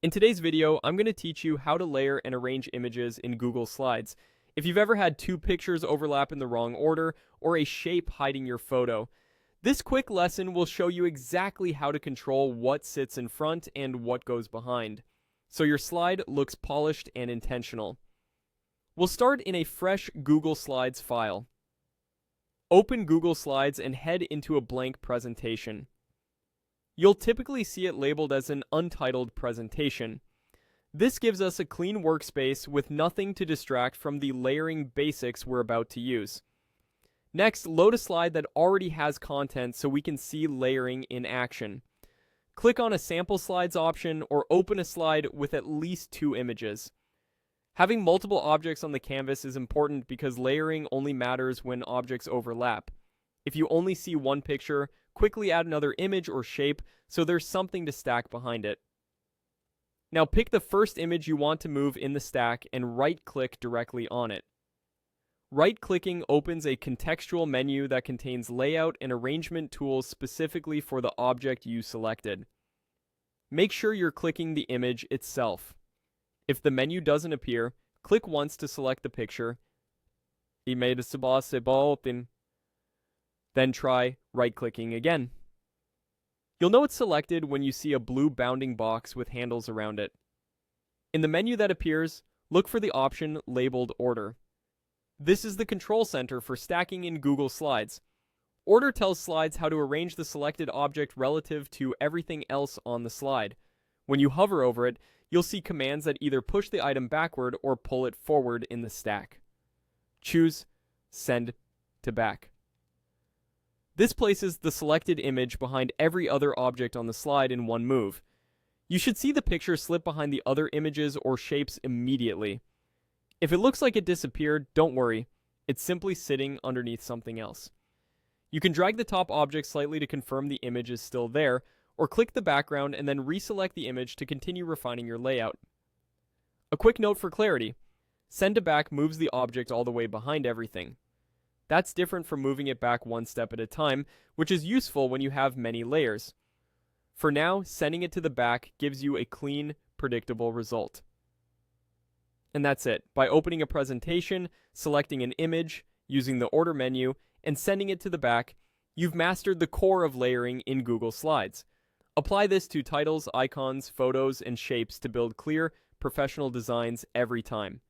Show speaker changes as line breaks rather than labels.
In today's video, I'm going to teach you how to layer and arrange images in Google Slides. If you've ever had two pictures overlap in the wrong order or a shape hiding your photo, this quick lesson will show you exactly how to control what sits in front and what goes behind, so your slide looks polished and intentional. We'll start in a fresh Google Slides file. Open Google Slides and head into a blank presentation. You'll typically see it labeled as an untitled presentation. This gives us a clean workspace with nothing to distract from the layering basics we're about to use. Next, load a slide that already has content so we can see layering in action. Click on a sample slides option or open a slide with at least 2 images. Having multiple objects on the canvas is important because layering only matters when objects overlap. If you only see one picture, quickly add another image or shape so there's something to stack behind it. Now pick the first image you want to move in the stack and right-click directly on it. Right-clicking opens a contextual menu that contains layout and arrangement tools specifically for the object you selected. Make sure you're clicking the image itself. If the menu doesn't appear, click once to select the picture. Then try right-clicking again. You'll know it's selected when you see a blue bounding box with handles around it. In the menu that appears, look for the option labeled Order. This is the control center for stacking in Google Slides. Order tells slides how to arrange the selected object relative to everything else on the slide. When you hover over it, you'll see commands that either push the item backward or pull it forward in the stack. Choose Send to Back. This places the selected image behind every other object on the slide in one move. You should see the picture slip behind the other images or shapes immediately. If it looks like it disappeared, don't worry. It's simply sitting underneath something else. You can drag the top object slightly to confirm the image is still there, or click the background and then reselect the image to continue refining your layout. A quick note for clarity: Send to Back moves the object all the way behind everything. That's different from moving it back one step at a time, which is useful when you have many layers. For now, sending it to the back gives you a clean, predictable result. And that's it. By opening a presentation, selecting an image, using the Order menu, and sending it to the back, you've mastered the core of layering in Google Slides. Apply this to titles, icons, photos, and shapes to build clear, professional designs every time.